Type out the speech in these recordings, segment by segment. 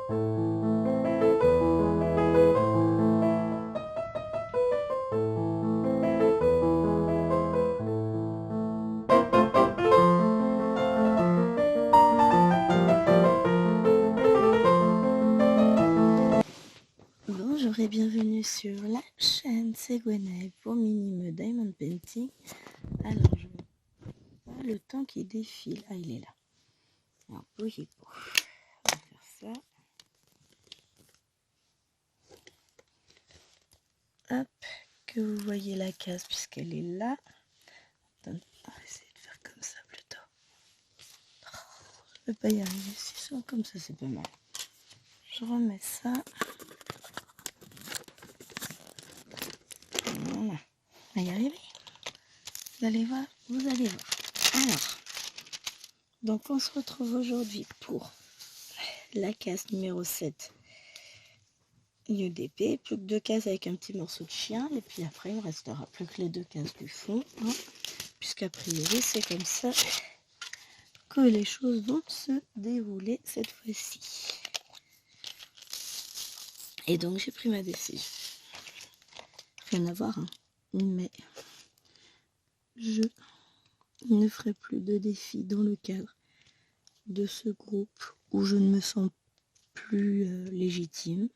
Bonjour et bienvenue sur la chaîne, c'est Gwenaëlle pour Minime Diamond Painting. Alors, je vois le temps qui défile. Ah, il est là. Alors, bougez pas. On va faire ça. Hop, que vous voyez la case puisqu'elle est là. On va essayer de faire comme ça plutôt. Je ne peux pas y arriver. Si je sens comme ça, c'est pas mal. Je remets ça. Voilà. On va y arriver. Vous allez voir, vous allez voir. Alors, donc on se retrouve aujourd'hui pour la case numéro 7 UDP, plus que 2 cases avec un petit morceau de chien, et puis après il ne restera plus que les 2 cases du fond, hein, puisqu'a priori c'est comme ça que les choses vont se dérouler cette fois-ci. Et donc j'ai pris ma décision. Rien à voir, hein, mais je ne ferai plus de défis dans le cadre de ce groupe où je ne me sens plus légitime.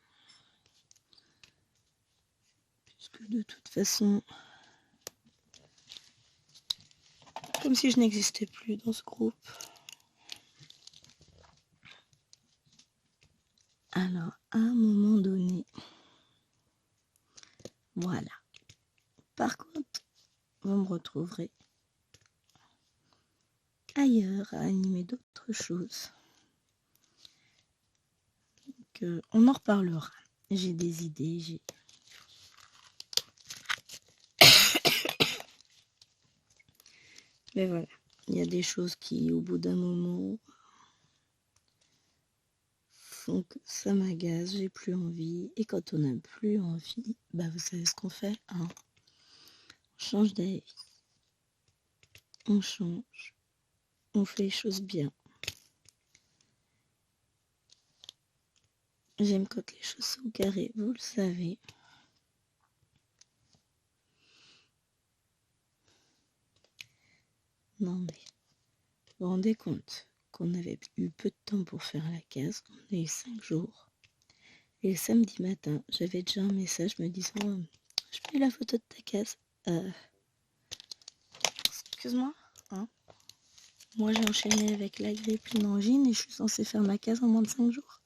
Puisque de toute façon, comme si je n'existais plus dans ce groupe. Alors, à un moment donné, voilà. Par contre, vous me retrouverez ailleurs à animer d'autres choses. Donc, on en reparlera. J'ai des idées, Mais voilà, il y a des choses qui, au bout d'un moment, font que ça m'agace, j'ai plus envie. Et quand on n'a plus envie, bah vous savez ce qu'on fait, hein, on change d'avis. On change. On fait les choses bien. J'aime quand les choses sont carrées, vous le savez. Non mais, vous vous rendez compte qu'on avait eu peu de temps pour faire la case, on a eu 5 jours. Et le samedi matin, j'avais déjà un message me disant « Je peux la photo de ta case ?» Excuse-moi, hein. Moi j'ai enchaîné avec la grippe, une angine et je suis censée faire ma case en moins de 5 jours.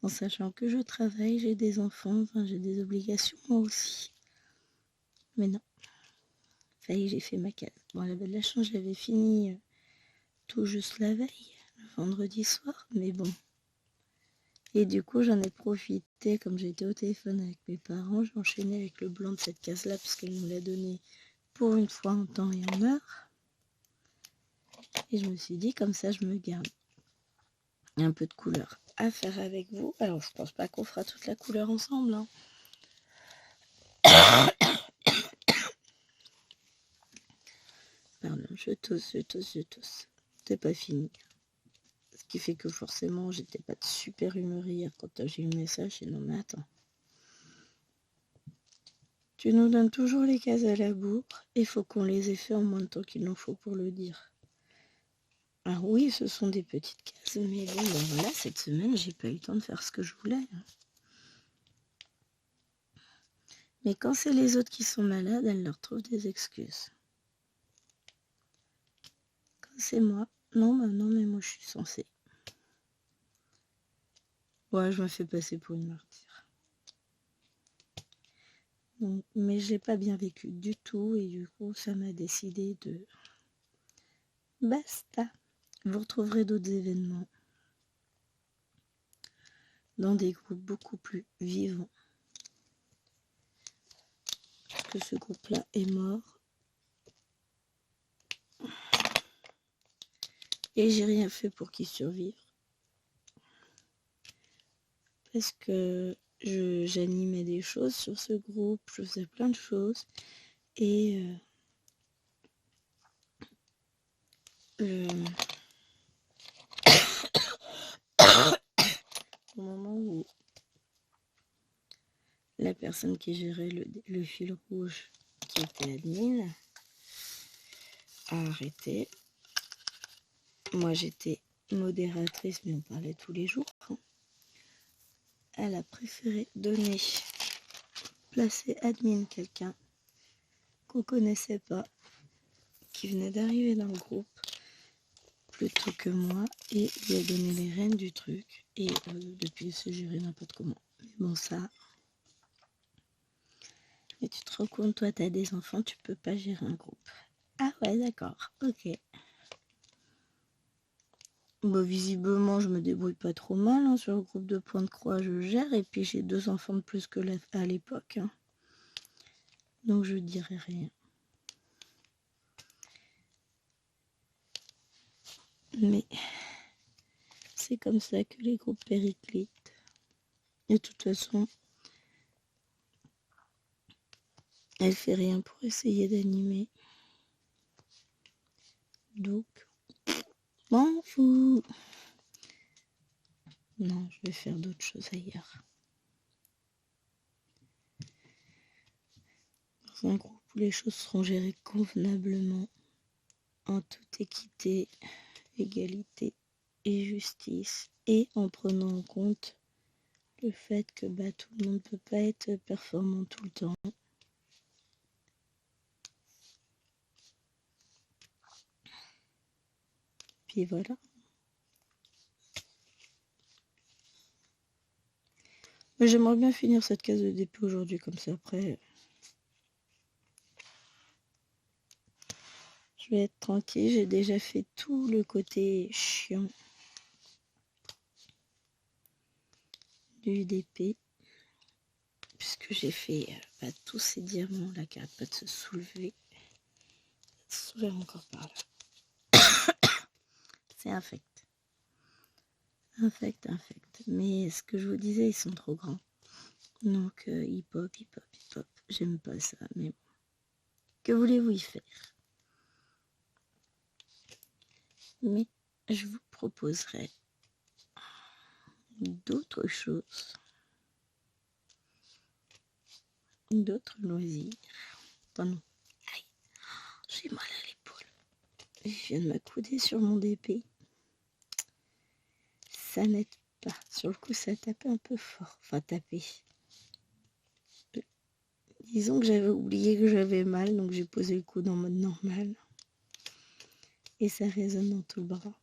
En sachant que je travaille, j'ai des enfants, enfin j'ai des obligations moi aussi. Mais non, ça y est, j'ai fait ma case. Bon, elle avait de la chance, je l'avais fini tout juste la veille, le vendredi soir, mais bon. Et du coup, j'en ai profité, comme j'étais au téléphone avec mes parents, j'ai enchaîné avec le blanc de cette case-là, puisqu'elle nous l'a donné pour une fois en temps et en heure. Et je me suis dit, comme ça, je me garde un peu de couleur à faire avec vous. Alors, je pense pas qu'on fera toute la couleur ensemble, hein. Pardon, je tousse. C'est pas fini. Ce qui fait que forcément, j'étais pas de super humeur hier quand j'ai eu le message. Et non, mais attends. Tu nous donnes toujours les cases à la bourre. Il faut qu'on les ait fait en moins de temps qu'il nous faut pour le dire. Alors oui, ce sont des petites cases, mais bon, ben voilà, cette semaine, j'ai pas eu le temps de faire ce que je voulais. Mais quand c'est les autres qui sont malades, elles leur trouvent des excuses. Quand c'est moi, non, mais moi je suis censée. Ouais, je me fais passer pour une martyre. Donc, mais je l'ai pas bien vécu du tout et du coup, ça m'a décidé de... Basta. Vous retrouverez d'autres événements dans des groupes beaucoup plus vivants. Parce que ce groupe-là est mort. Et j'ai rien fait pour qu'il survive. Parce que j'animais des choses sur ce groupe, je faisais plein de choses. Et la personne qui gérait le fil rouge, qui était admin, a arrêté. Moi, j'étais modératrice, mais on parlait tous les jours. Elle a préféré placer admin quelqu'un qu'on connaissait pas, qui venait d'arriver dans le groupe, plutôt que moi, et lui a donné les rênes du truc. Et depuis, il se gérait n'importe comment. Mais bon, ça... Et tu te rends compte, toi, t'as des enfants, tu peux pas gérer un groupe. Ah ouais, d'accord, ok. Bah, visiblement, je me débrouille pas trop mal, hein. Sur le groupe de Pointe-Croix, je gère, et puis j'ai 2 enfants de plus que à l'époque, hein. Donc je dirais rien. Mais c'est comme ça que les groupes périclitent. Et de toute façon, elle fait rien pour essayer d'animer. Donc, m'en fous. Non, je vais faire d'autres choses ailleurs. Dans un groupe où les choses seront gérées convenablement, en toute équité, égalité et justice, et en prenant en compte le fait que tout le monde ne peut pas être performant tout le temps. Puis voilà. Mais j'aimerais bien finir cette case de dépôt aujourd'hui, comme ça après je vais être tranquille. J'ai déjà fait tout le côté chiant du DP, puisque j'ai fait tous ces diamants là qui n'arrêtent pas de se soulever. Ça se soulève encore par là. C'est infect. Infect. Mais ce que je vous disais, ils sont trop grands. Donc hip hop. J'aime pas ça, mais bon. Que voulez-vous y faire? Mais je vous proposerai d'autres choses, d'autres loisirs. Pardon. Aïe, j'ai mal à l'épaule. Je viens de m'accouder sur mon DP. Ça n'aide pas. Sur le coup, ça tapait un peu fort. Enfin, tapé. Disons que j'avais oublié que j'avais mal, donc j'ai posé le coude en mode normal. Et ça résonne dans tout le bras.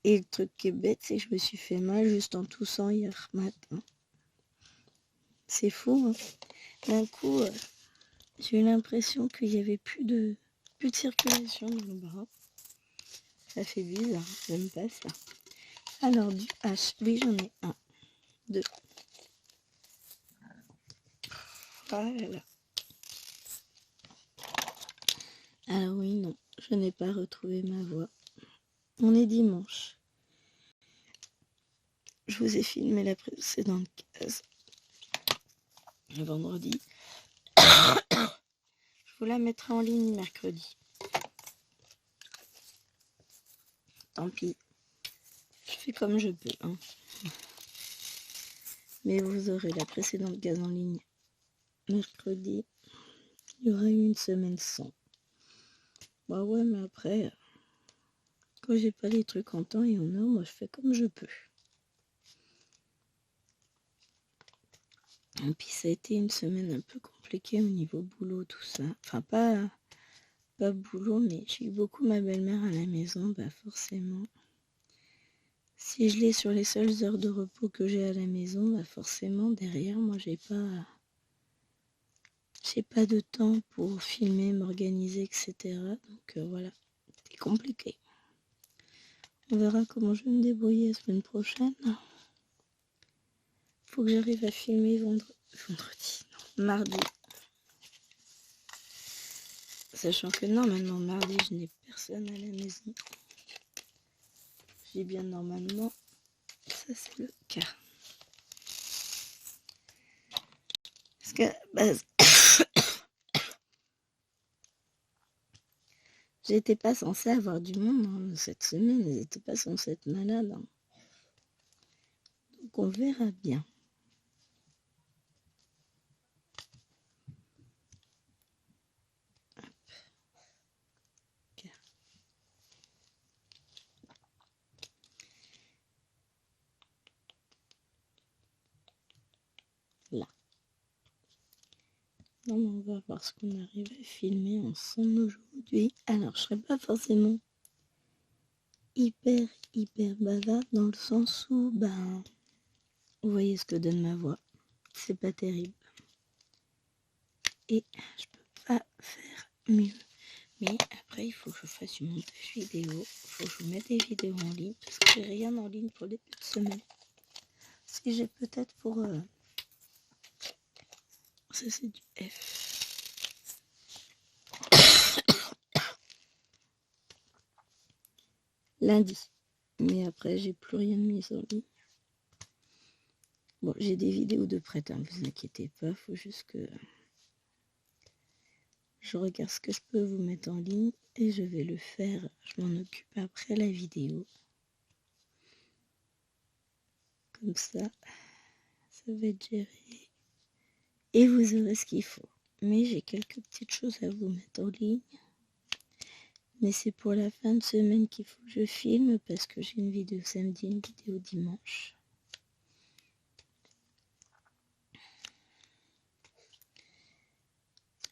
Et le truc qui est bête, c'est que je me suis fait mal juste en toussant hier matin. C'est fou, hein. D'un coup, j'ai eu l'impression qu'il n'y avait plus de circulation dans le bras. Ça fait bizarre, j'aime pas ça. Alors, du H, oui, j'en ai 1, 2. Ah là là. Alors oui, non, je n'ai pas retrouvé ma voix. On est dimanche. Je vous ai filmé la précédente case. Le vendredi. Je vous la mettrai en ligne mercredi. Tant pis. Je fais comme je peux, hein. Mais vous aurez la précédente case en ligne mercredi. Il y aura eu une semaine sans. Bah ouais, mais après, quand j'ai pas les trucs en temps et en heure, moi je fais comme je peux. Et puis ça a été une semaine un peu compliquée au niveau boulot, tout ça. Enfin, pas boulot, mais j'ai eu beaucoup ma belle-mère à la maison, bah forcément. Si je l'ai sur les seules heures de repos que j'ai à la maison, bah forcément derrière, moi j'ai pas de temps pour filmer, m'organiser, etc. Donc voilà, c'est compliqué. On verra comment je vais me débrouiller la semaine prochaine. Faut que j'arrive à filmer mardi. Sachant que normalement, mardi, je n'ai personne à la maison. J'ai bien normalement, ça c'est le cas. Parce qu'à la base, j'étais pas censée avoir du monde cette semaine, ils n'étaient pas censés être malades. Donc on verra bien. Là. Non, on va voir ce qu'on arrive à filmer ensemble aujourd'hui. Alors, je serai pas forcément hyper bavarde dans le sens où, ben, vous voyez ce que donne ma voix. C'est pas terrible. Et je peux pas faire mieux. Mais après, il faut que je fasse une montage vidéo. Il faut que je vous mette des vidéos en ligne. Parce que j'ai rien en ligne pour les début de semaine. Si j'ai peut-être pour... Ça, c'est du F. Lundi. Mais après, j'ai plus rien de mis en ligne. Bon, j'ai des vidéos de prêt, hein, vous inquiétez pas. Il faut juste que je regarde ce que je peux vous mettre en ligne. Et je vais le faire. Je m'en occupe après la vidéo. Comme ça va être géré. Et vous aurez ce qu'il faut. Mais j'ai quelques petites choses à vous mettre en ligne. Mais c'est pour la fin de semaine qu'il faut que je filme parce que j'ai une vidéo samedi, une vidéo dimanche.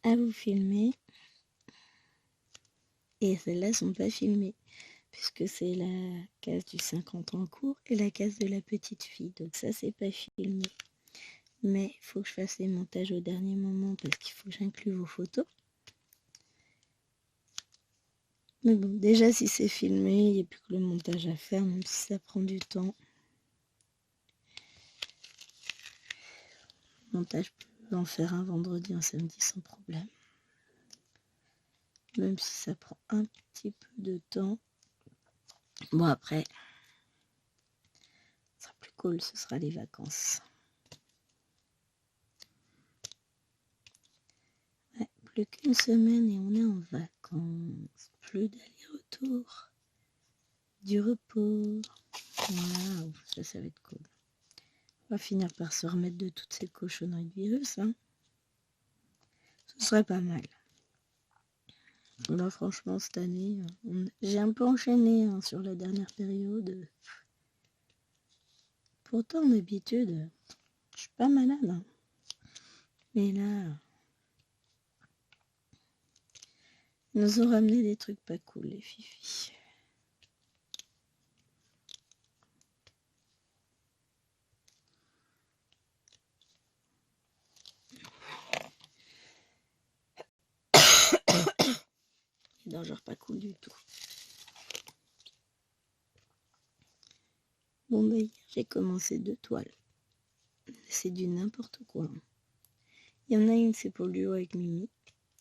À vous filmer. Et celles-là ne sont pas filmées puisque c'est la case du 50 ans en cours et la case de la petite fille. Donc ça, c'est pas filmé. Mais il faut que je fasse les montages au dernier moment parce qu'il faut que j'inclue vos photos. Mais bon, déjà si c'est filmé, il n'y a plus que le montage à faire, même si ça prend du temps. Le montage, je peux en faire un vendredi, un samedi sans problème. Même si ça prend un petit peu de temps. Bon après, ce sera plus cool, ce sera les vacances. Ouais, plus qu'une semaine et on est en vacances. Plus d'aller-retour. Du repos. Waouh, ça va être cool. On va finir par se remettre de toutes ces cochonneries de virus. Hein. Ce serait pas mal. Là, franchement, cette année, j'ai un peu enchaîné hein, sur la dernière période. Pourtant, d'habitude, je suis pas malade. Hein. Mais là, ils nous ont ramené des trucs pas cool, les fifis. Non, genre pas cool du tout. Bon, bah, hier, j'ai commencé 2 toiles. C'est du n'importe quoi. Hein. Il y en a une, c'est pour le duo avec Mimi.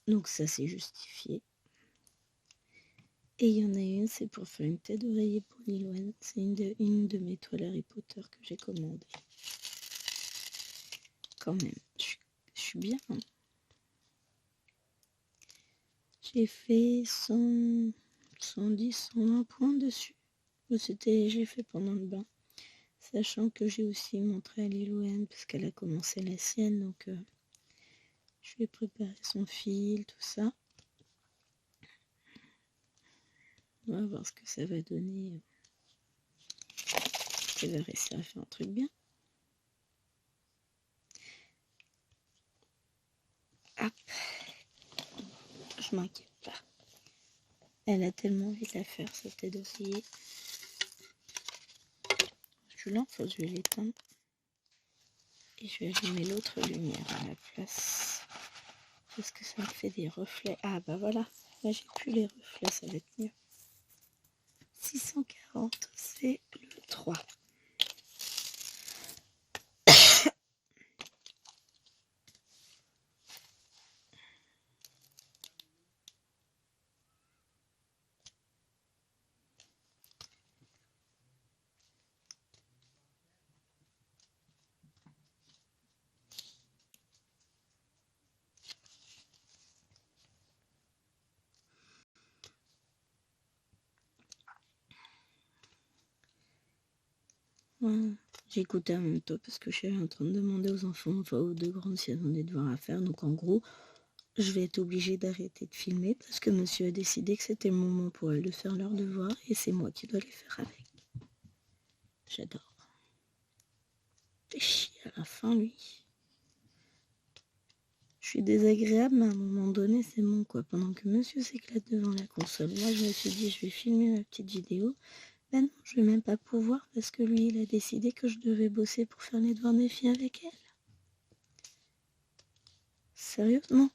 Donc ça, c'est justifié. Et il y en a une, c'est pour faire une tête d'oreiller pour Liloane. C'est une de mes toiles Harry Potter que j'ai commandées. Quand même, je suis bien. Hein. J'ai fait 110, 120 points dessus. J'ai fait pendant le bain. Sachant que j'ai aussi montré à Liloane parce qu'elle a commencé la sienne. Donc je vais préparer son fil, tout ça. On va voir ce que ça va donner. Elle va réussir à faire un truc bien. Hop. Je m'inquiète pas. Elle a tellement envie de la faire, cette tête d'oreiller. Je lance, je vais l'éteindre. Et je vais allumer l'autre lumière à la place. Parce que ça me fait des reflets. Ah bah voilà. Là j'ai plus les reflets, ça va être mieux. 640, c'est le 3. Voilà. J'ai écouté en même temps parce que je suis en train de demander aux enfants, enfin aux deux grandes, si elles ont des devoirs à faire. Donc en gros, je vais être obligée d'arrêter de filmer parce que monsieur a décidé que c'était le moment pour elles de faire leurs devoirs et c'est moi qui dois les faire avec. J'adore. Fait chier à la fin, lui. Je suis désagréable, mais à un moment donné, c'est bon, quoi. Pendant que monsieur s'éclate devant la console, moi, je me suis dit, je vais filmer ma petite vidéo. Ben non, je vais même pas pouvoir parce que lui, il a décidé que je devais bosser pour faire les devoirs des filles avec elle. Sérieusement.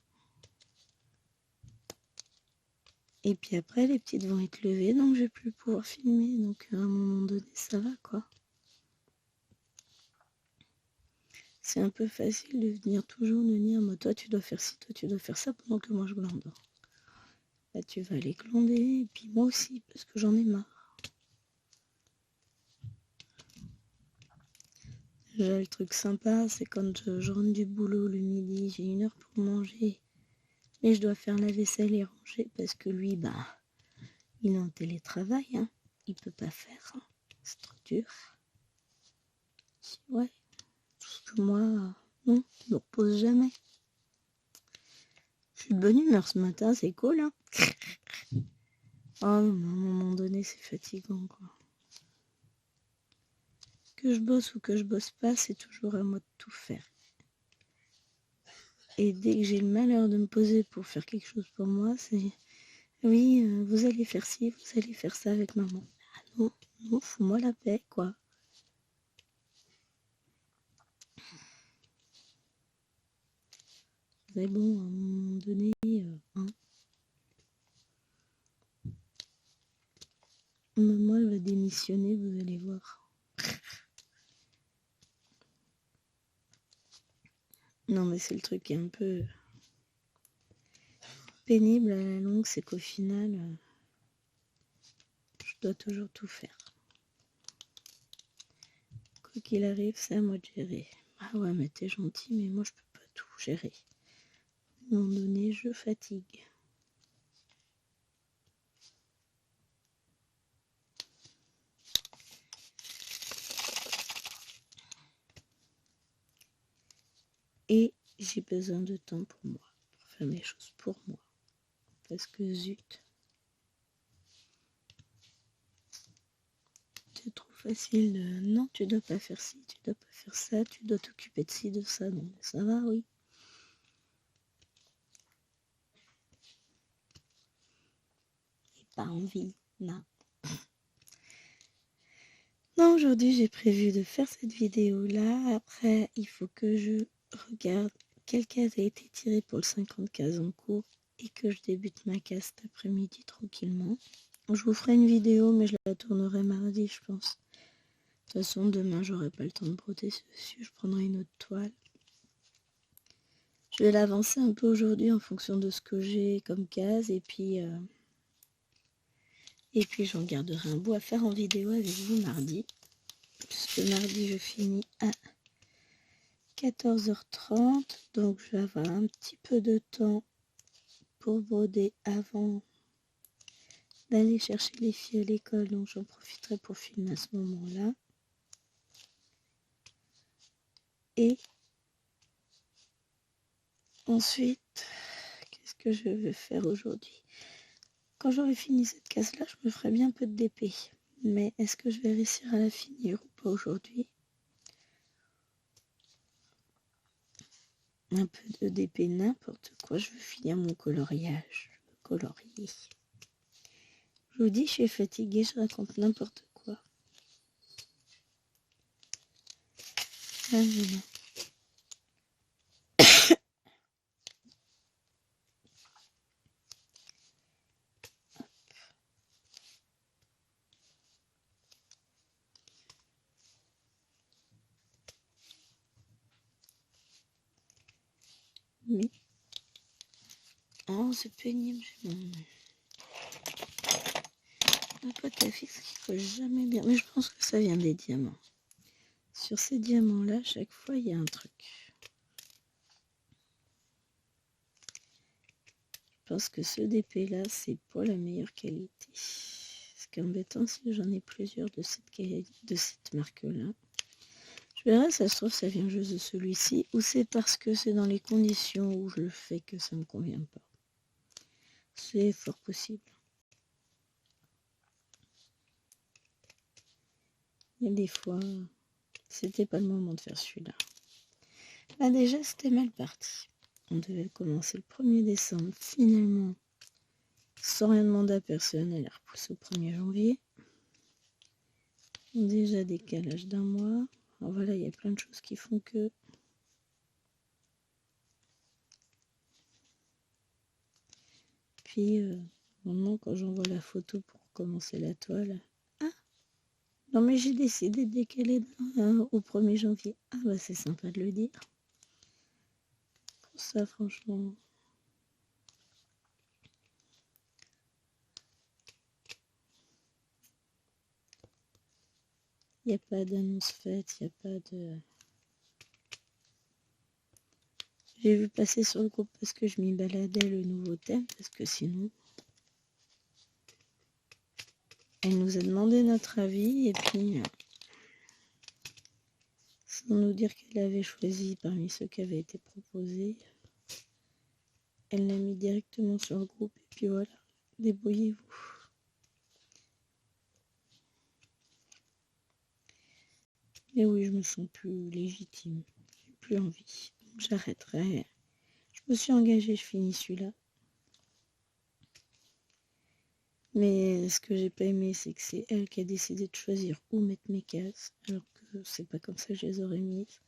Et puis après, les petites vont être levées, donc je vais plus pouvoir filmer. Donc à un moment donné, ça va, quoi. C'est un peu facile de venir toujours de dire, moi, toi, tu dois faire ci, toi, tu dois faire ça, pendant que moi, je glande. Bah, tu vas aller glander, et puis moi aussi, parce que j'en ai marre. Déjà, le truc sympa, c'est quand je rentre du boulot le midi, j'ai 1 heure pour manger. Mais je dois faire la vaisselle et ranger parce que lui, bah, il est en télétravail, hein. Il peut pas faire, hein. C'est trop dur. Ouais, parce que moi, non, je me repose jamais. Je suis de bonne humeur ce matin, c'est cool, hein. Oh, mais à un moment donné, c'est fatigant, quoi. Que je bosse ou que je bosse pas, c'est toujours à moi de tout faire. Et dès que j'ai le malheur de me poser pour faire quelque chose pour moi, c'est oui, vous allez faire ci, vous allez faire ça avec maman. Ah non, non, fous-moi la paix, quoi. Mais bon, à un moment donné, hein. Maman, elle va démissionner, vous allez voir. Non, mais c'est le truc qui est un peu pénible à la longue, c'est qu'au final, je dois toujours tout faire. Quoi qu'il arrive, c'est à moi de gérer. Ah ouais, mais t'es gentil, mais moi, je peux pas tout gérer. À un moment donné, je fatigue. Et j'ai besoin de temps pour moi, pour faire mes choses pour moi. Parce que zut, c'est trop facile de non, tu dois pas faire ci, tu dois pas faire ça, tu dois t'occuper de ci, de ça. Non, mais ça va, oui. J'ai pas envie, non. Non, aujourd'hui j'ai prévu de faire cette vidéo-là. Après, il faut que je regarde quelle case a été tirée pour le 50 cases en cours et que je débute ma case cet après-midi tranquillement. Je vous ferai une vidéo, mais je la tournerai mardi, je pense. De toute façon, demain, j'aurai pas le temps de broder dessus. Je prendrai une autre toile. Je vais l'avancer un peu aujourd'hui en fonction de ce que j'ai comme case et puis j'en garderai un bout à faire en vidéo avec vous mardi. Puisque mardi, je finis à 14h30, donc je vais avoir un petit peu de temps pour broder avant d'aller chercher les filles à l'école, donc j'en profiterai pour filmer à ce moment-là. Et ensuite, qu'est-ce que je vais faire aujourd'hui? Quand j'aurai fini cette case-là, je me ferai bien peu de DP. Mais est-ce que je vais réussir à la finir ou pas aujourd'hui? Un peu de DP, n'importe quoi. Je veux finir mon coloriage. Je veux colorier. Je vous dis, je suis fatiguée, je raconte n'importe quoi. Ah, voilà. Mais... oh, c'est pénible. Ma pote à fixe qui colle jamais bien. Mais je pense que ça vient des diamants. Sur ces diamants-là, chaque fois, il y a un truc. Je pense que ce DP-là, c'est pas la meilleure qualité. Ce qui est embêtant, c'est que j'en ai plusieurs de cette marque-là. Je verrai, ça se trouve, ça vient juste de celui-ci, ou c'est parce que c'est dans les conditions où je le fais que ça me convient pas. C'est fort possible. Et des fois, c'était pas le moment de faire celui-là. Là déjà, c'était mal parti. On devait commencer le 1er décembre. Finalement, sans rien demander à personne, elle est repoussée au 1er janvier. Déjà décalage d'un mois. Alors voilà, il y a plein de choses qui font que... Puis, maintenant, quand j'envoie la photo pour commencer la toile... Ah, non mais j'ai décidé de décaler au 1er janvier. Ah bah c'est sympa de le dire. Pour ça, franchement... Il n'y a pas d'annonce faite, il n'y a pas de... J'ai vu passer sur le groupe parce que je m'y baladais le nouveau thème, parce que sinon... Elle nous a demandé notre avis, et puis... Sans nous dire qu'elle avait choisi parmi ceux qui avaient été proposés, elle l'a mis directement sur le groupe, et puis voilà, débrouillez-vous. Et oui, je me sens plus légitime, j'ai plus envie, donc j'arrêterai. Je me suis engagée, je finis celui-là. Mais ce que j'ai pas aimé, c'est que c'est elle qui a décidé de choisir où mettre mes cases, alors que c'est pas comme ça que je les aurais mises.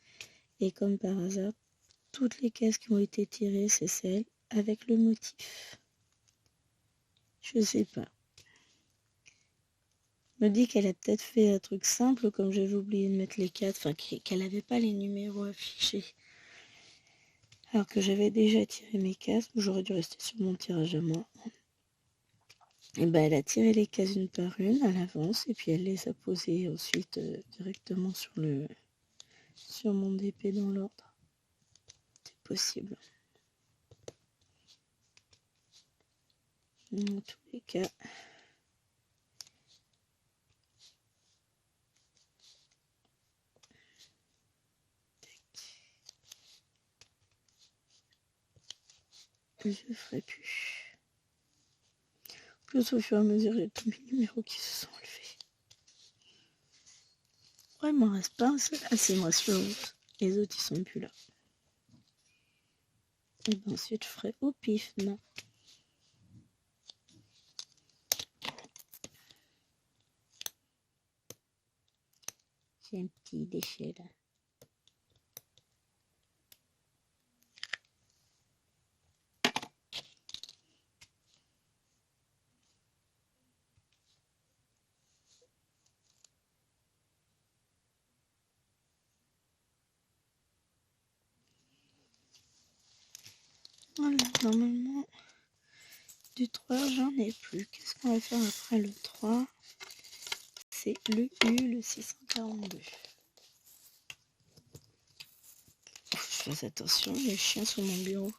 Et comme par hasard, toutes les cases qui ont été tirées, c'est celles avec le motif. Je sais pas. Je me dis qu'elle a peut-être fait un truc simple, comme j'avais oublié de mettre les 4, enfin qu'elle n'avait pas les numéros affichés. Alors que j'avais déjà tiré mes cases, j'aurais dû rester sur mon tirage à moi. Et ben elle a tiré les cases une par une à l'avance, et puis elle les a posées ensuite directement sur mon DP dans l'ordre. C'est possible. Dans tous les cas. Je ferai plus. Plus au fur et à mesure, j'ai tous mes numéros qui se sont enlevés. Ouais, il m'en reste pas un seul. Ah, c'est moi sur l'autre. Les autres, ils sont plus là. Et ben ensuite, je ferai au pif, non. J'ai un petit déchet là. Voilà, normalement, du 3, j'en ai plus. Qu'est-ce qu'on va faire après le 3? C'est le U, le 642. Je fasse attention, les chiens sur mon bureau.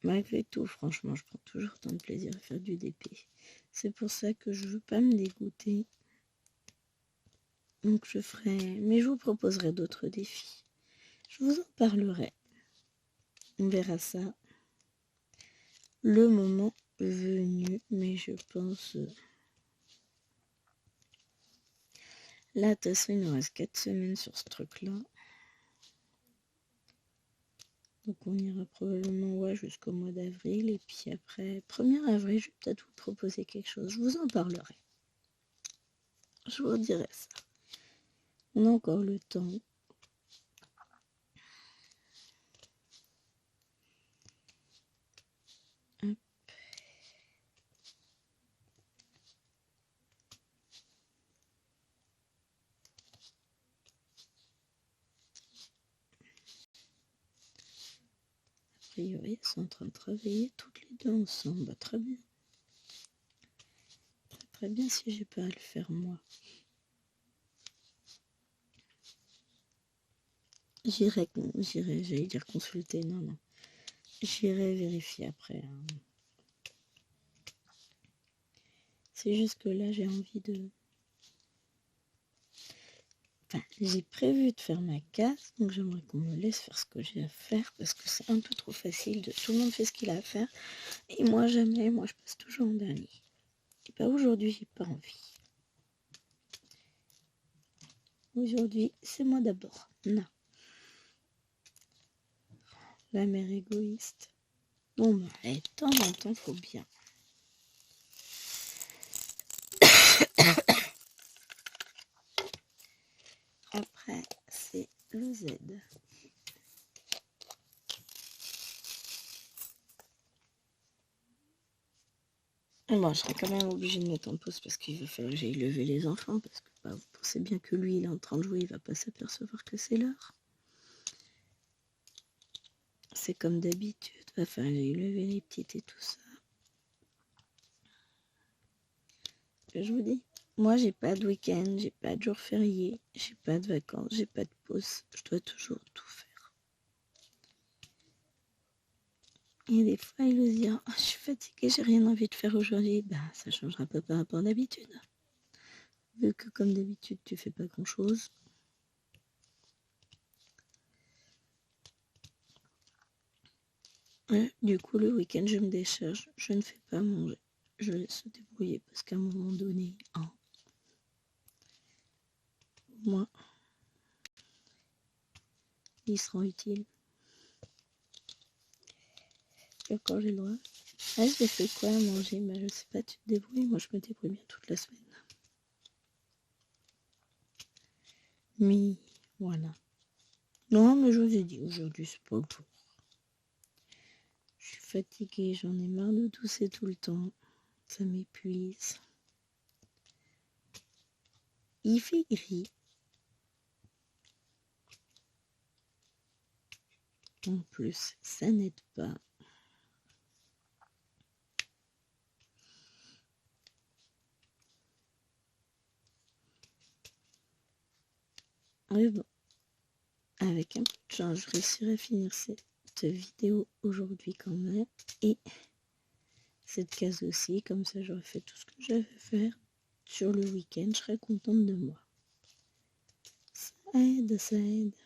Malgré tout, franchement, je prends toujours tant de plaisir à faire du DP. C'est pour ça que je veux pas me dégoûter. Donc je ferai... Mais je vous proposerai d'autres défis. Je vous en parlerai. On verra ça le moment venu. Mais je pense... Là, de toute façon, il nous reste 4 semaines sur ce truc-là. Donc on ira probablement jusqu'au mois d'avril. Et puis après, 1er avril, je vais peut-être vous proposer quelque chose. Je vous en parlerai. Je vous dirai ça. On a encore le temps. Hop. A priori, elles sont en train de travailler toutes les deux ensemble. Bah, très bien. Très bien si j'ai pas à le faire moi. j'allais dire consulter, non. J'irai vérifier après. Hein. C'est juste que là, j'ai envie de... Enfin, j'ai prévu de faire ma casse, donc j'aimerais qu'on me laisse faire ce que j'ai à faire, parce que c'est un peu trop facile, tout le monde fait ce qu'il a à faire, et moi jamais, moi je passe toujours en dernier. Et pas aujourd'hui, j'ai pas envie. Aujourd'hui, c'est moi d'abord. Non. La mère égoïste. Bon, bah, de temps en temps, faut bien. Après, c'est le Z. Bon, je serai quand même obligée de mettre en pause parce qu'il va falloir que j'aille lever les enfants. Parce que bah, vous pensez bien que lui, il est en train de jouer, il va pas s'apercevoir que c'est l'heure. C'est comme d'habitude, va falloir que j'aille lever les petites et tout ça. Je vous dis, moi j'ai pas de week-end, j'ai pas de jour férié, j'ai pas de vacances, j'ai pas de pause. Je dois toujours tout faire. Et des fois, il ose dire, oh, je suis fatiguée, j'ai rien envie de faire aujourd'hui. Ben, ça changera pas par rapport à d'habitude. Vu que comme d'habitude, tu fais pas grand-chose. Du coup, le week-end, je me décharge. Je ne fais pas manger. Je laisse se débrouiller parce qu'à un moment donné, hein, moi, il sera utile. Et quand j'ai le droit. Ah, je fait quoi à manger? Ben, je sais pas, tu te débrouilles. Moi, je me débrouille bien toute la semaine. Mais voilà. Non, mais je vous ai dit, aujourd'hui, c'est pas le jour. Je suis fatiguée, j'en ai marre de tousser tout le temps. Ça m'épuise. Il fait gris. En plus, ça n'aide pas. Mais bon, avec un peu de chance, je réussirai à finir cette vidéo aujourd'hui quand même. Et cette case aussi, comme ça j'aurai fait tout ce que j'avais à faire. Sur le week-end, je serai contente de moi. Ça aide, ça aide.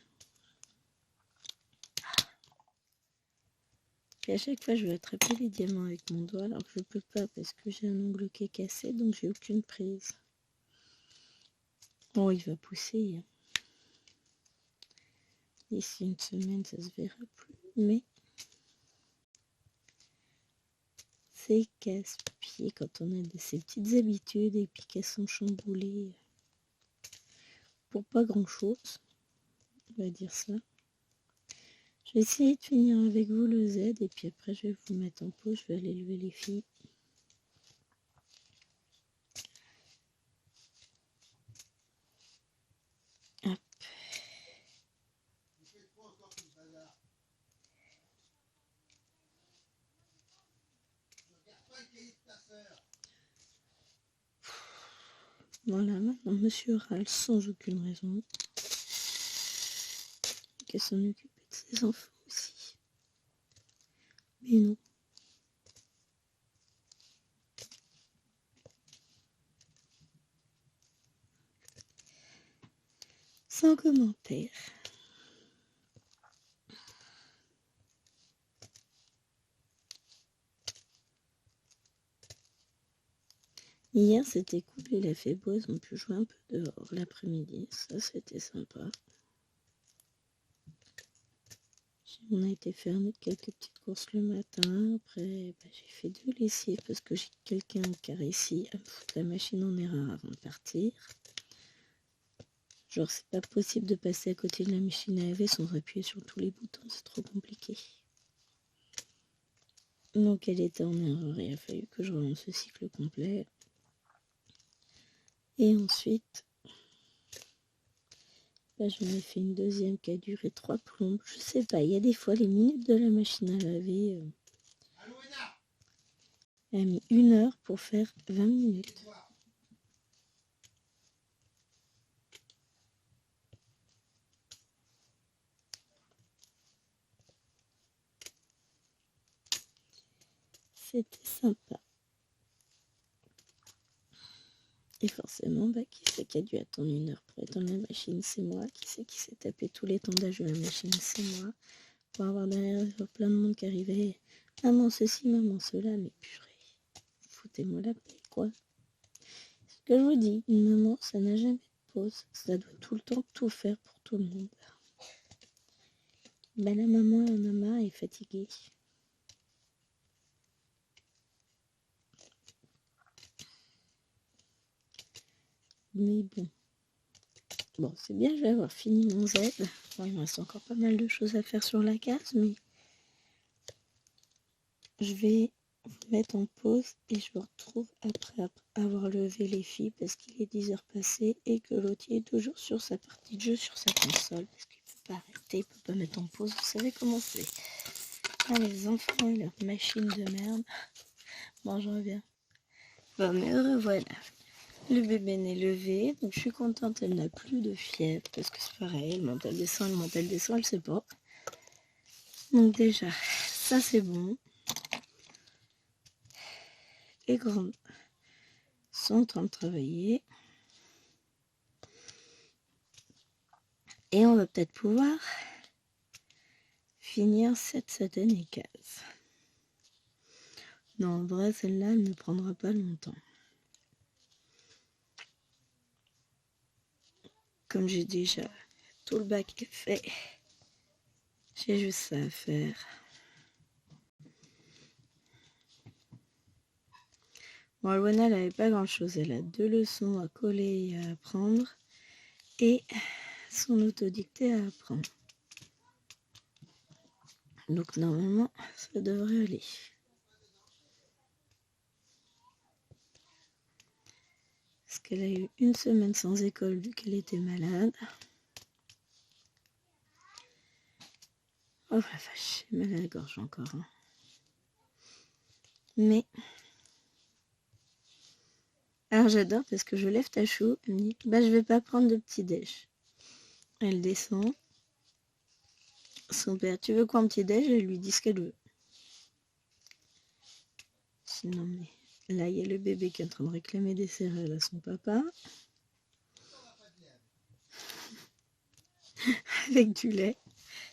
Et à chaque fois, je vais attraper les diamants avec mon doigt, alors que je peux pas parce que j'ai un ongle qui est cassé, donc j'ai aucune prise. Oh, il va pousser. Hein. D'ici une semaine, ça se verra plus. Mais c'est casse-pied quand on a ces petites habitudes et puis qu'elles sont chamboulées pour pas grand-chose. On va dire ça. Je vais essayer de finir avec vous le Z et puis après je vais vous mettre en pause, je vais aller lever les filles. Hop. Voilà, maintenant monsieur râle sans aucune raison. Qu'elle s'en occupe de ses enfants aussi. Mais non. Sans commentaire. Hier c'était cool, il a fait beau, ils ont pu jouer un peu dehors l'après-midi, ça c'était sympa. On a été faire quelques petites courses le matin, après j'ai fait 2 lessives parce que j'ai quelqu'un qui a réussi à me foutre la machine en erreur avant de partir. Genre c'est pas possible de passer à côté de la machine à laver sans appuyer sur tous les boutons, c'est trop compliqué. Donc elle était en erreur, il a fallu que je relance le cycle complet. Et ensuite, j'en ai fait une deuxième qui a duré 3 plombes. Je sais pas, il y a des fois les minutes de la machine à laver. Elle a mis 1 heure pour faire 20 minutes. c'était sympa. Et forcément, qui c'est qui a dû attendre 1 heure pour étendre la machine? C'est moi. Qui c'est qui s'est tapé tout l'étendage de la machine? C'est moi. Pour avoir derrière plein de monde qui arrivait. Maman ceci, maman cela, mais purée. Foutez-moi la paix, quoi. Ce que je vous dis, une maman, ça n'a jamais de pause. Ça doit tout le temps tout faire pour tout le monde. La maman est fatiguée. Mais bon. Bon, c'est bien, je vais avoir fini mon Z. Bon, il me reste encore pas mal de choses à faire sur la case, mais je vais vous mettre en pause et je vous retrouve après avoir levé les filles parce qu'il est 10 h passées et que l'autre est toujours sur sa partie de jeu, sur sa console, parce qu'il ne peut pas arrêter, il ne peut pas mettre en pause, vous savez comment c'est. Ah, les enfants et leur machine de merde. Bon, je reviens. Bon, mais revoilà. Le bébé n'est levé, donc je suis contente, elle n'a plus de fièvre, parce que c'est pareil, elle monte, elle descend, elle sait pas. Donc déjà, ça c'est bon. Les grandes sont en train de travailler. Et on va peut-être pouvoir finir cette satanée case. Non, en vrai, celle-là, elle ne prendra pas longtemps. Comme j'ai déjà tout le bac fait, j'ai juste ça à faire. Bon, Alwana, elle n'avait pas grand-chose. Elle a 2 leçons à coller et à apprendre. Et son autodictée à apprendre. Donc, normalement, ça devrait aller. Parce qu'elle a eu 1 semaine sans école vu qu'elle était malade. Oh la vache, j'ai mal à la gorge encore. Hein. Mais, alors j'adore parce que je lève Tachou, elle me dit, je vais pas prendre de petit déj. Elle descend. Son père, tu veux quoi en petit déj? Elle lui dit ce qu'elle veut. Sinon, mais là, il y a le bébé qui est en train de réclamer des céréales à son papa. Avec du lait.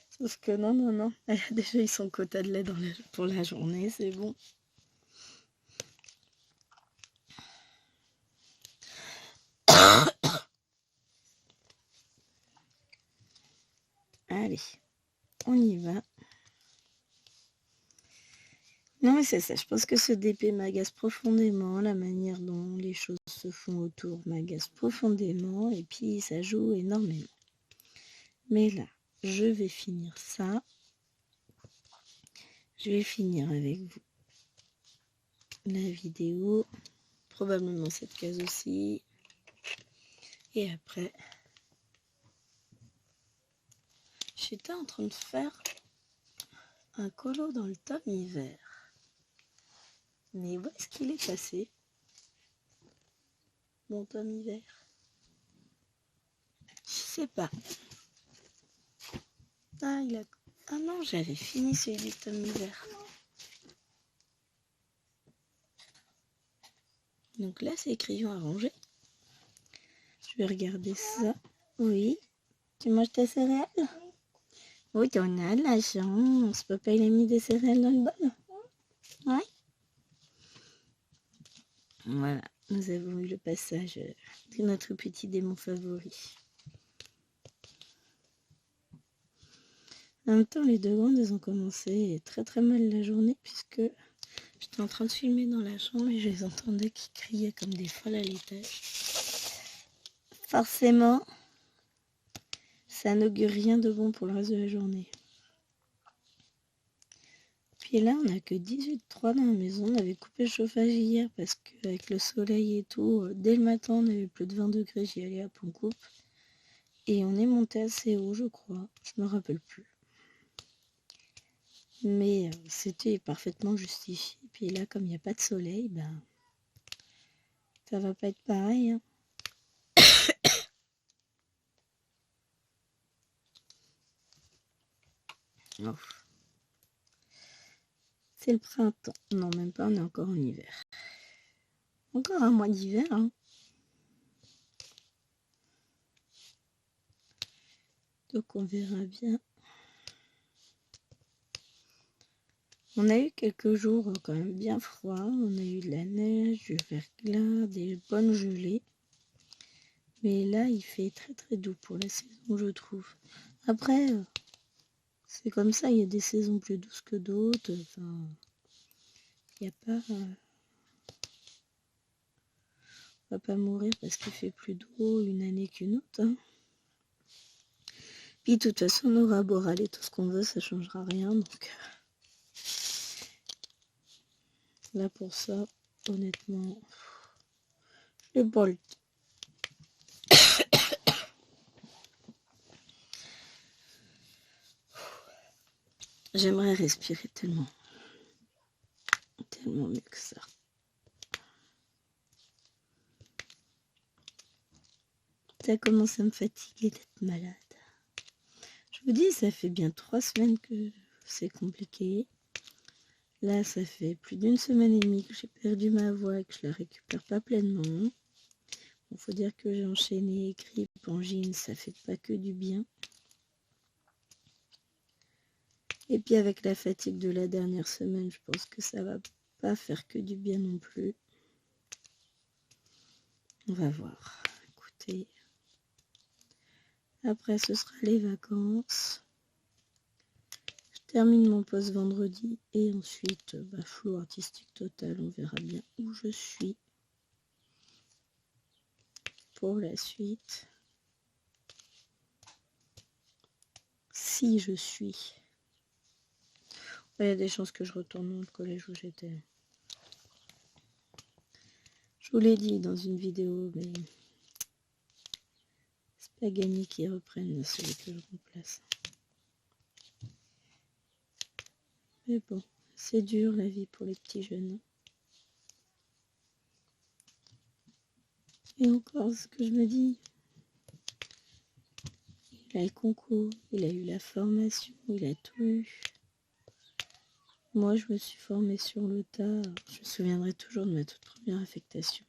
Sauf que non. Elle a déjà eu son quota de lait pour la journée, c'est bon. Allez, on y va. Non mais c'est ça, je pense que ce DP m'agace profondément, la manière dont les choses se font autour m'agace profondément, et puis ça joue énormément. Mais là, je vais finir ça. Je vais finir avec vous la vidéo, probablement cette case aussi. Et après, j'étais en train de faire un colo dans le tome hiver. Mais où est-ce qu'il est passé, mon tome hiver? Je sais pas. Ah, non, j'avais fini celui du tome hiver. Donc là, c'est crayon à ranger. Je vais regarder ça. Oui. Tu manges tes céréales? Oui, t'en as de la chance. Papa, il a mis des céréales dans le bol. Ouais. Voilà. Nous avons eu le passage de notre petit démon favori. En même temps, les 2 grandes, elles ont commencé très très mal la journée puisque j'étais en train de filmer dans la chambre et je les entendais qui criaient comme des folles à l'étage. Forcément, ça n'augure rien de bon pour le reste de la journée. Puis là, on n'a que 18,3 dans la maison. On avait coupé le chauffage hier parce qu'avec le soleil et tout, dès le matin, on avait plus de 20 degrés. J'y allais hop, on coupe. Et on est monté assez haut, je crois. Je me rappelle plus. Mais c'était parfaitement justifié. Puis là, comme il n'y a pas de soleil, ça va pas être pareil. Hein. Oh. C'est le printemps. Non, même pas, on est encore en hiver. Encore un mois d'hiver, hein. Donc on verra bien. On a eu quelques jours quand même bien froids. On a eu de la neige, du verglas, des bonnes gelées. Mais là, il fait très très doux pour la saison, je trouve. Après, c'est comme ça, il y a des saisons plus douces que d'autres. Enfin, il n'y a pas... on va pas mourir parce qu'il fait plus doux une année qu'une autre. Hein. Puis de toute façon, on aura beau râler tout ce qu'on veut, ça changera rien. Donc là, pour ça, honnêtement, je n'ai pas le temps. J'aimerais respirer tellement mieux que ça. Ça commence à me fatiguer d'être malade. Je vous dis, ça fait bien 3 semaines que c'est compliqué. Là, ça fait plus d'1 semaine et demie que j'ai perdu ma voix et que je la récupère pas pleinement. Il faut dire que j'ai enchaîné grippe, angine, ça fait pas que du bien. Et puis avec la fatigue de la dernière semaine, je pense que ça va pas faire que du bien non plus. On va voir. Écoutez, après ce sera les vacances. Je termine mon poste vendredi et ensuite, flou artistique total, on verra bien où je suis pour la suite. Si je suis. Il y a des chances que je retourne dans le collège où j'étais. Je vous l'ai dit dans une vidéo, mais c'est pas gagné qu'ils reprennent celui que je remplace. Mais bon, c'est dur la vie pour les petits jeunes. Et encore, ce que je me dis, il a le concours, il a eu la formation, il a tout eu. Moi, je me suis formée sur le tas. Je me souviendrai toujours de ma toute première affectation.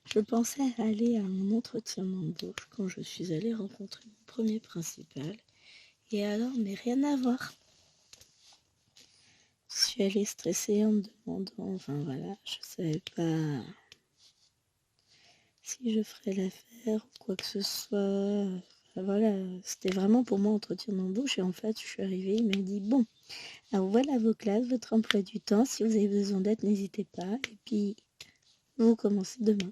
Je pensais aller à mon entretien d'embauche quand je suis allée rencontrer mon premier principal. Et alors, mais rien à voir. Je suis allée stressée en me demandant, enfin voilà, je savais pas si je ferais l'affaire ou quoi que ce soit. Enfin, voilà, c'était vraiment pour moi entretien d'embauche. Et en fait, je suis arrivée, il m'a dit, bon, alors voilà vos classes, votre emploi du temps. Si vous avez besoin d'aide, n'hésitez pas. Et puis, vous commencez demain.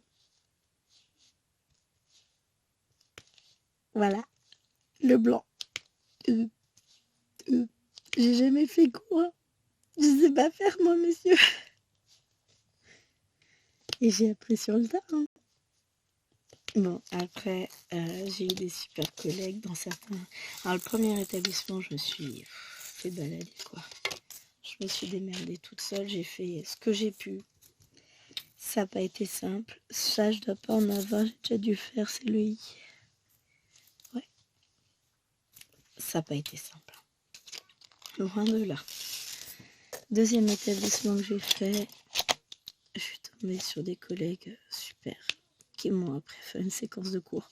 Voilà, le blanc. J'ai jamais fait quoi. Je sais pas faire, moi, monsieur. Et j'ai appris sur le tas. Hein. Bon, après, j'ai eu des super collègues dans certains... Alors, le premier établissement, je me suis fait balader, quoi. Je me suis démerdée toute seule. J'ai fait ce que j'ai pu. Ça n'a pas été simple. Ça, je dois pas en avoir. J'ai déjà dû faire, c'est le I. Ouais. Ça n'a pas été simple. Loin de là. Deuxième établissement que j'ai fait, je suis tombée sur des collègues super qui m'ont après fait une séquence de cours.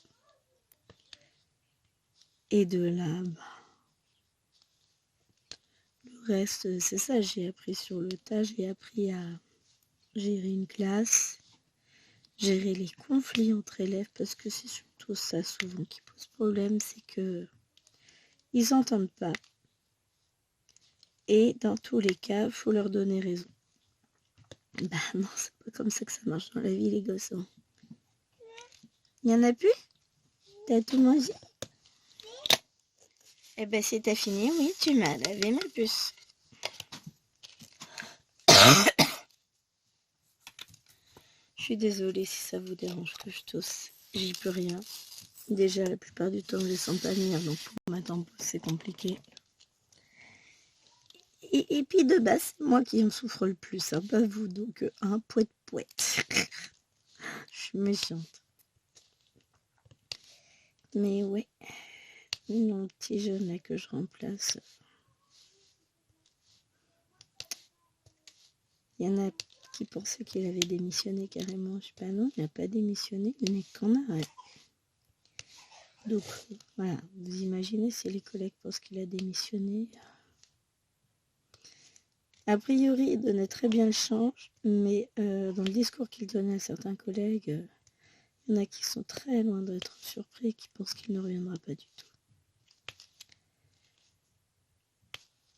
Et de là, le reste, c'est ça, j'ai appris sur le tas, j'ai appris à gérer une classe, gérer les conflits entre élèves, parce que c'est surtout ça souvent qui pose problème, c'est que ils n'entendent pas. Et dans tous les cas, il faut leur donner raison. Bah non, c'est pas comme ça que ça marche dans la vie, les gosses. Hein. Il y en a plus? T'as tout mangé? Eh ben si t'as fini, oui, tu m'as lavé ma puce. Je suis désolée si ça vous dérange que je tousse. J'y peux rien. Déjà, la plupart du temps, je les sens pas venir, donc pour ma tempo, c'est compliqué. Et puis de base, c'est moi qui en souffre le plus, hein, pas vous, donc poète. Je suis méchante. Mais ouais, mon petit jeune là que je remplace, Il y en a qui pensaient qu'il avait démissionné carrément. Je sais pas, non, il n'a pas démissionné, le mec qu'en a. Ouais. Donc, voilà, vous imaginez si les collègues pensent qu'il a démissionné. A priori, il donnait très bien le change, mais dans le discours qu'il donnait à certains collègues, il y en a qui sont très loin d'être surpris et qui pensent qu'il ne reviendra pas du tout.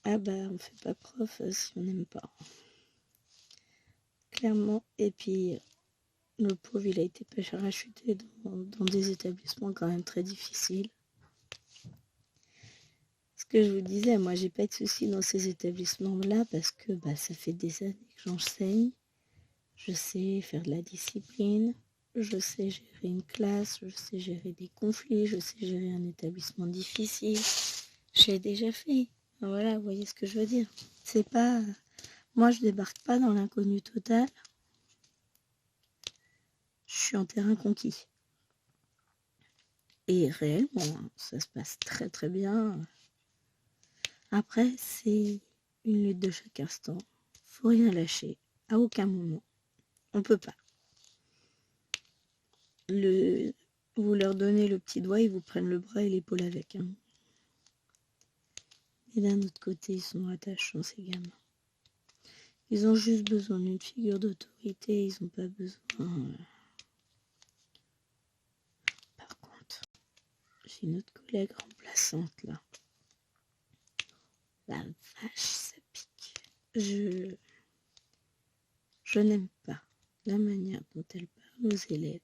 Ah bah, on ne fait pas prof si on n'aime pas. Clairement, et puis le pauvre, il a été parachuté dans des établissements quand même très difficiles. Ce que je vous disais, moi j'ai pas de soucis dans ces établissements-là parce que bah, ça fait des années que j'enseigne. Je sais faire de la discipline, je sais gérer une classe, je sais gérer des conflits, je sais gérer un établissement difficile. J'ai déjà fait. Voilà, vous voyez ce que je veux dire. C'est pas... Moi, je débarque pas dans l'inconnu total. Je suis en terrain conquis. Et réellement, ça se passe très très bien. Après, c'est une lutte de chaque instant. Faut rien lâcher. À aucun moment. On peut pas. Vous leur donnez le petit doigt, ils vous prennent le bras et l'épaule avec. Hein. Et d'un autre côté, ils sont attachants, ces gamins. Ils ont juste besoin d'une figure d'autorité, ils n'ont pas besoin... Par contre, j'ai une autre collègue remplaçante, là. La vache, ça pique. Je n'aime pas la manière dont elle parle aux élèves.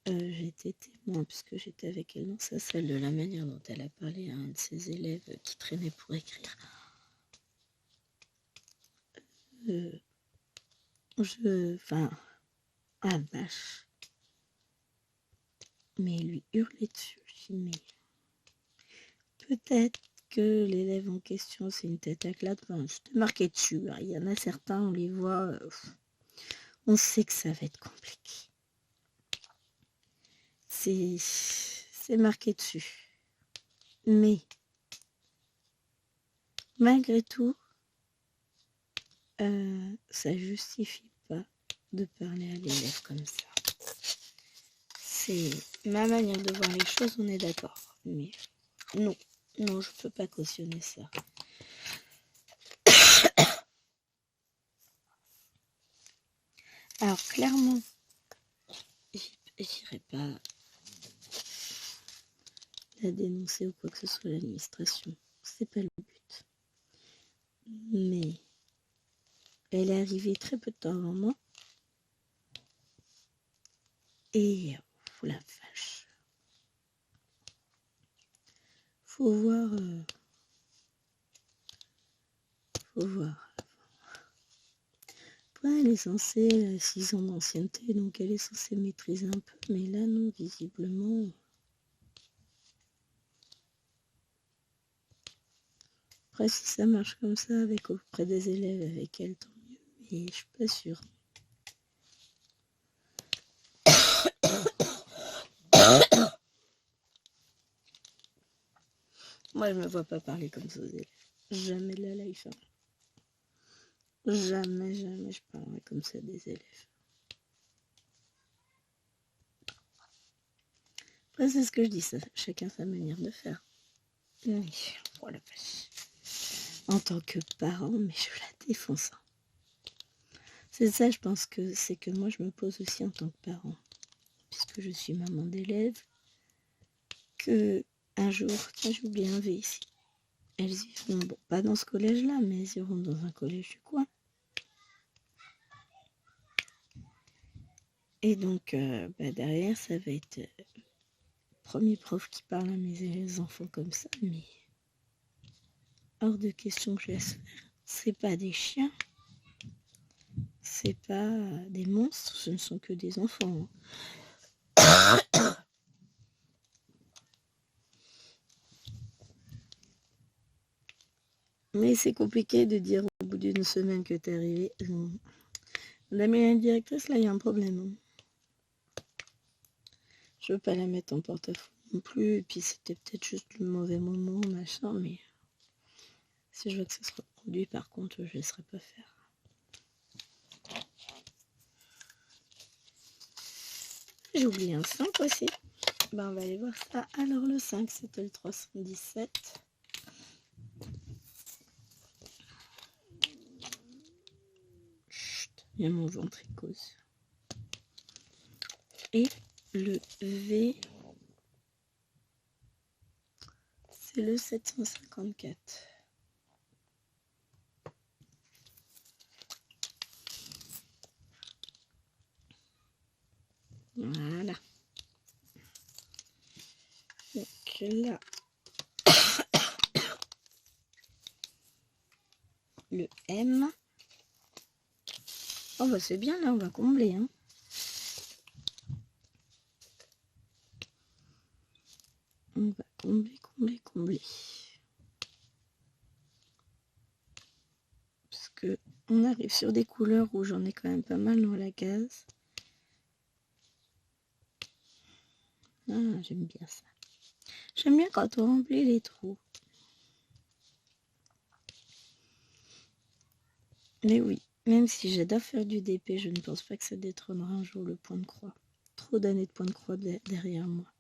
J'ai été témoin, puisque j'étais avec elle dans sa salle, de la manière dont elle a parlé à un de ses élèves qui traînait pour écrire. Enfin, ah vache. Mais lui hurler dessus, je dis, mais peut-être que l'élève en question, c'est une tête à claque. Enfin, je te marquais dessus. Il y en a certains, on les voit, on sait que ça va être compliqué. C'est marqué dessus. Mais, malgré tout, ça justifie pas de parler à l'élève comme ça. C'est ma manière de voir les choses, on est d'accord. Mais non, non, je peux pas cautionner ça. Alors clairement, j'irai pas la dénoncer ou quoi que ce soit à l'administration. C'est pas le but. Mais elle est arrivée très peu de temps avant moi. Et oh la vache. Faut voir. Faut voir. Ouais, elle est censée 6 ans d'ancienneté, donc elle est censée maîtriser un peu. Mais là, non, visiblement. Après, si ça marche comme ça avec auprès des élèves avec elle, tant mieux. Mais je suis pas sûre. Moi, je me vois pas parler comme ça aux élèves. Jamais de la life. Hein. Jamais, jamais je parlerai comme ça des élèves. Après, c'est ce que je dis, ça, chacun sa manière de faire. Oui, oh la vache. En tant que parent, mais je la défonce. C'est ça, je pense que c'est que moi, je me pose aussi en tant que parent. Puisque je suis maman d'élèves, que un jour, tiens, j'ai oublié un V ici. Elles iront, bon, pas dans ce collège-là, mais elles iront dans un collège du coin. Et donc, derrière, ça va être premier prof qui parle à mes enfants comme ça, mais hors de question que je laisse faire. C'est pas des chiens, c'est pas des monstres, ce ne sont que des enfants. Mais c'est compliqué de dire au bout d'une semaine que t'es arrivé. La directrice, là, il y a un problème. Je veux pas la mettre en porte-à-faux non plus, et puis c'était peut-être juste le mauvais moment, machin, mais si je vois que ça se reproduit, par contre, je ne laisserai pas faire. J'ai oublié un 5 aussi. Ben, on va aller voir ça. Alors le 5, c'était le 317. Chut, il y a mon ventricose. Et le V, c'est le 754. Voilà. Donc là, le M. Oh bah c'est bien, là on va combler. Hein. On va combler. Parce que on arrive sur des couleurs où j'en ai quand même pas mal dans la case. Ah, j'aime bien ça. J'aime bien quand on remplit les trous. Mais oui, même si j'adore faire du DP, je ne pense pas que ça détrônera un jour le point de croix. Trop d'années de point de croix derrière moi.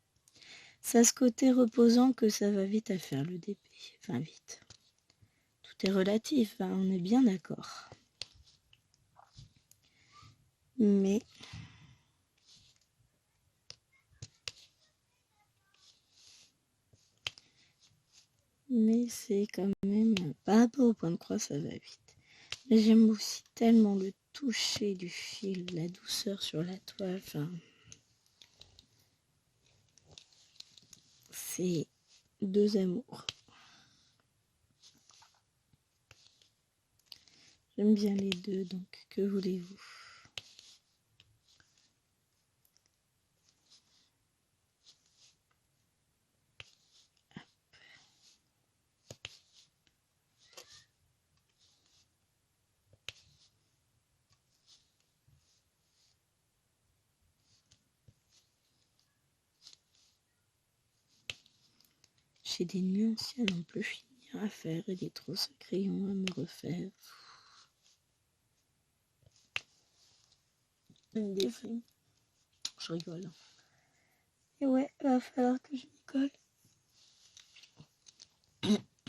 Ça a ce côté reposant que ça va vite à faire le DP. Enfin vite. Tout est relatif, hein, on est bien d'accord. Mais c'est quand même, par rapport au point de croix, ça va vite. Mais j'aime aussi tellement le toucher du fil, la douceur sur la toile. Enfin, c'est deux amours. J'aime bien les deux, donc que voulez-vous? J'ai des nuits anciennes en plus finir à faire et des trousses à crayon à me refaire. Une défait. Je rigole. Et ouais, va falloir que je m'y colle.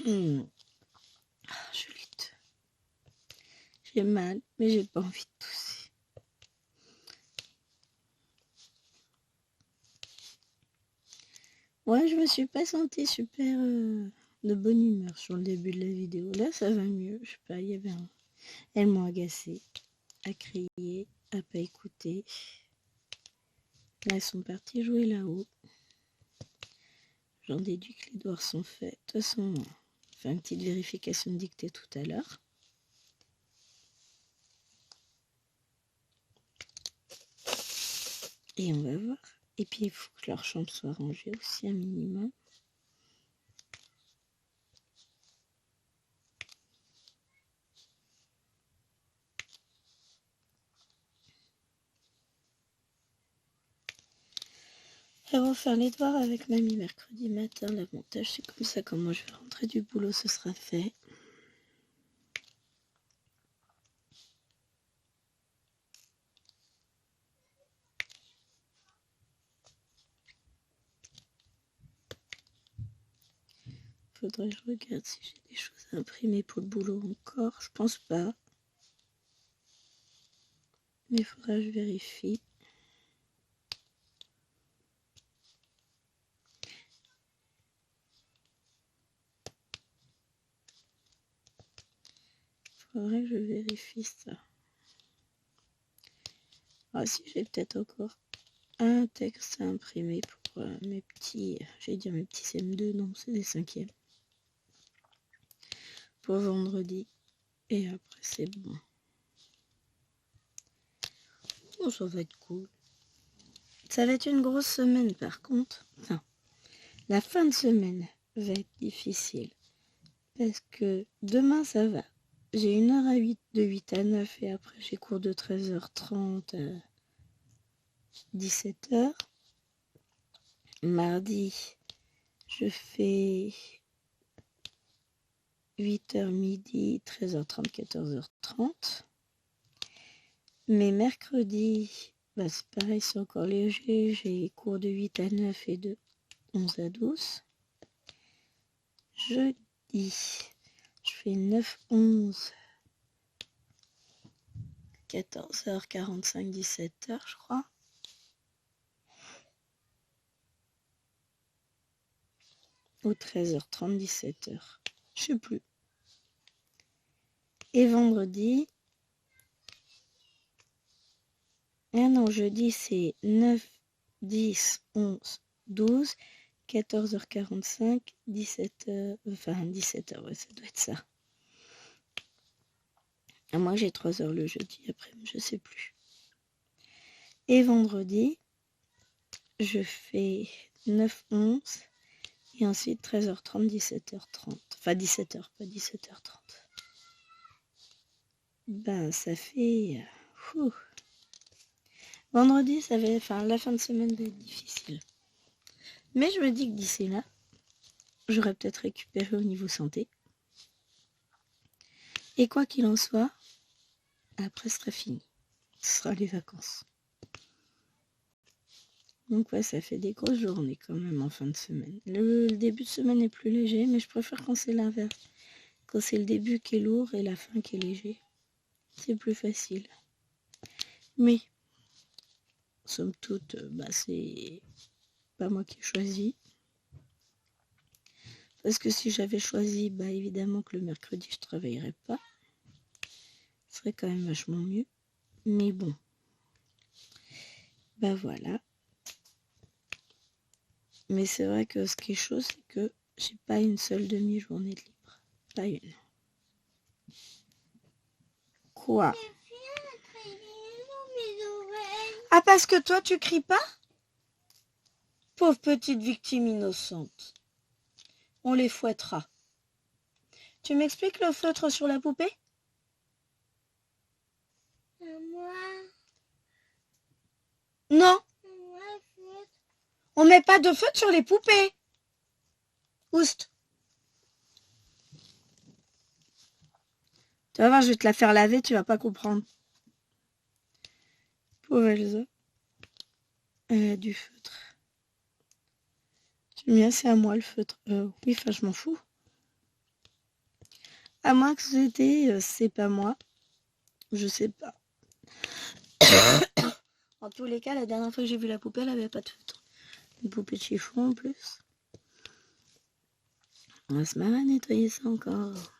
Je lutte. J'ai mal, mais j'ai pas envie de tousser. Ouais, je me suis pas sentie super de bonne humeur sur le début de la vidéo. Là, ça va mieux. Je sais pas, il y avait un... Elles m'ont agacée, à crier, à pas écouter. Là, elles sont parties jouer là-haut. J'en déduis que les devoirs sont faits. De toute façon, on fait une petite vérification de dictée tout à l'heure. Et on va voir. Et puis, il faut que leur chambre soit rangée aussi, un minimum. Elles vont faire les devoirs avec mamie mercredi matin. L'avantage, c'est comme ça, quand moi je vais rentrer du boulot, ce sera fait. Faudrait que je regarde si j'ai des choses à imprimer pour le boulot encore. Je pense pas. Mais il faudra que je vérifie. Faudrait que je vérifie ça. Ah si, j'ai peut-être encore un texte à imprimer pour mes petits... J'allais dire mes petits CM2, non, c'est des 5e. Pour vendredi. Et après, c'est bon. Oh, ça va être cool. Ça va être une grosse semaine par contre. Enfin, la fin de semaine va être difficile. Parce que demain, ça va. J'ai une heure à 8, de 8 à 9 et après j'ai cours de 13h30 à 17h. Mardi, je fais 8h midi, 13h30, 14h30. Mais mercredi, bah, c'est pareil, c'est encore léger. J'ai cours de 8 à 9 et de 11 à 12. Jeudi, je fais 9, 11, 14h45, 17h, je crois. Ou 13h30, 17h. Je sais plus. Et vendredi, non, jeudi, c'est 9, 10, 11, 12, 14h45, 17h, enfin 17h, ouais, ça doit être ça. Ah, moi, j'ai 3 heures le jeudi, après, je sais plus. Et vendredi, je fais 9, 11, et ensuite 13h30, 17h30. Enfin, 17h, pas 17h30. Ben, ça fait... Vendredi, ça va... Enfin, la fin de semaine va être difficile. Mais je me dis que d'ici là, j'aurais peut-être récupéré au niveau santé. Et quoi qu'il en soit, après, ce sera fini. Ce sera les vacances. Donc ouais, ça fait des grosses journées quand même en fin de semaine. Le début de semaine est plus léger, mais je préfère quand c'est l'inverse. Quand c'est le début qui est lourd et la fin qui est léger. C'est plus facile. Mais, somme toute, bah, c'est pas moi qui ai choisi. Parce que si j'avais choisi, bah évidemment que le mercredi, je travaillerais pas. Ce serait quand même vachement mieux. Mais bon. Bah voilà. Mais c'est vrai que ce qui est chaud, c'est que j'ai pas une seule demi-journée de libre. Pas une. Quoi? Ah, parce que toi, tu cries pas? Pauvre petite victime innocente. On les fouettera. Tu m'expliques le feutre sur la poupée? Moi. Non. Moi, On met pas de feutre sur les poupées. Oust. Tu vas voir, je vais te la faire laver, tu vas pas comprendre. Pauvre Elsa. Elle a du feutre. Tu mets c'est à moi le feutre. Oui, enfin, je m'en fous. À moins que c'était, c'est pas moi. Je sais pas. En tous les cas, la dernière fois que j'ai vu la poupée, elle avait pas de feutre. Une poupée de chiffon en plus. On va se marrer à nettoyer ça encore.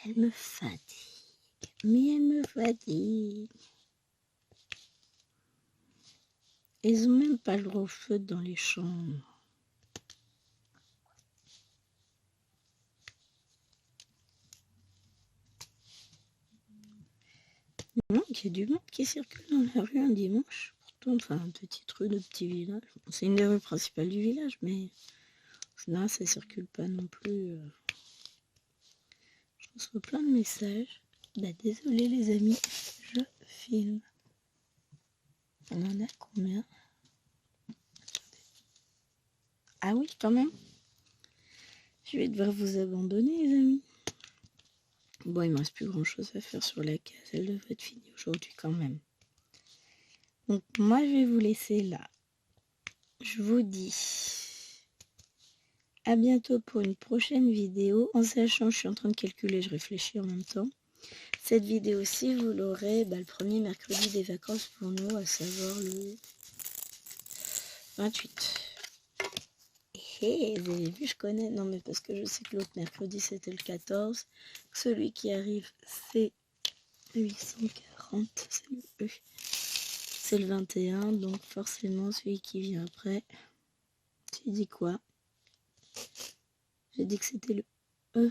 Elle me fatigue. Mais elle me fatigue. Ils ont même pas le droit au feutre dans les chambres. Non, il y a du monde qui circule dans la rue un dimanche. Pourtant, enfin, une petite rue de petit village. C'est une des rues principales du village, mais non, ça circule pas non plus. Je reçois plein de messages. Bah, désolé les amis, je filme. On en a combien? Ah oui, quand même. Je vais devoir vous abandonner, les amis. Bon, il me reste plus grand chose à faire sur la case. Elle devrait être finie aujourd'hui quand même. Donc, moi, je vais vous laisser là. Je vous dis à bientôt pour une prochaine vidéo. En sachant, je suis en train de calculer, je réfléchis en même temps. Cette vidéo-ci, vous l'aurez le premier mercredi des vacances pour nous, à savoir le 28. Vous avez vu, je connais. Non, mais parce que je sais que l'autre mercredi, c'était le 14. Celui qui arrive, c'est 840. C'est le 21. Donc, forcément, celui qui vient après. Tu dis quoi? J'ai dit que c'était le E.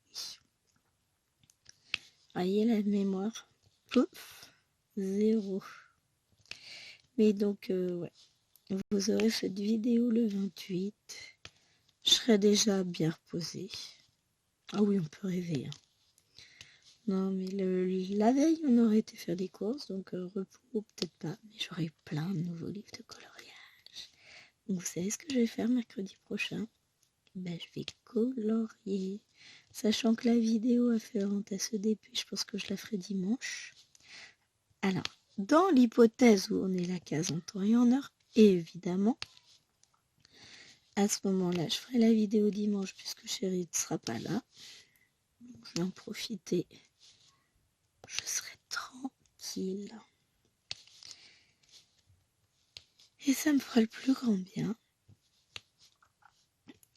Oui. Voyez la mémoire. Pouf. 0. Mais donc, ouais. Vous aurez cette vidéo le 28. Je serai déjà bien reposée. Ah oui, on peut rêver. Hein. Non, mais la veille, on aurait été faire des courses, donc repos, peut-être pas. Mais j'aurai plein de nouveaux livres de coloriage. Donc, vous savez ce que je vais faire mercredi prochain? Ben, je vais colorier. Sachant que la vidéo afférente à ce début, je pense que je la ferai dimanche. Alors, dans l'hypothèse où on est la case en temps et en heure, évidemment, à ce moment-là, je ferai la vidéo dimanche puisque chérie ne sera pas là. Donc, je vais en profiter. Je serai tranquille. Et ça me fera le plus grand bien.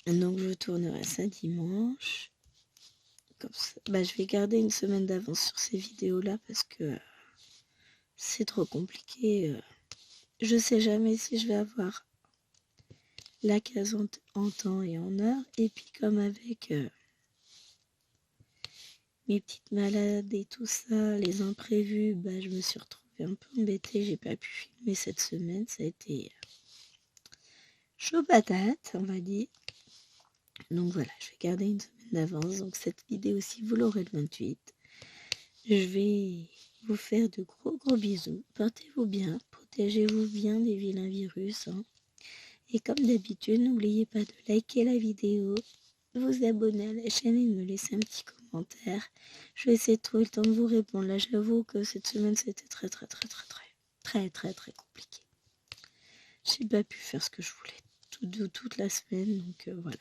Donc, je tournerai ça dimanche. Comme ça, je vais garder une semaine d'avance sur ces vidéos-là parce que c'est trop compliqué. Je sais jamais si je vais avoir la case en temps et en heure. Et puis comme avec mes petites malades et tout ça, les imprévus, je me suis retrouvée un peu embêtée. J'ai pas pu filmer cette semaine. Ça a été chaud patate, on va dire. Donc voilà, je vais garder une semaine d'avance. Donc cette vidéo-ci, vous l'aurez le 28. Je vais vous faire de gros bisous. Portez-vous bien, protégez-vous bien des vilains virus. Et comme d'habitude, n'oubliez pas de liker la vidéo, vous abonner à la chaîne et de me laisser un petit commentaire. Je vais essayer de trouver le temps de vous répondre. Là, j'avoue que cette semaine, c'était très compliqué. J'ai pas pu faire ce que je voulais toute la semaine, donc voilà.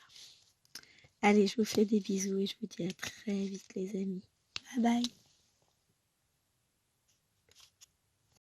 Allez, je vous fais des bisous et je vous dis à très vite les amis. Bye bye.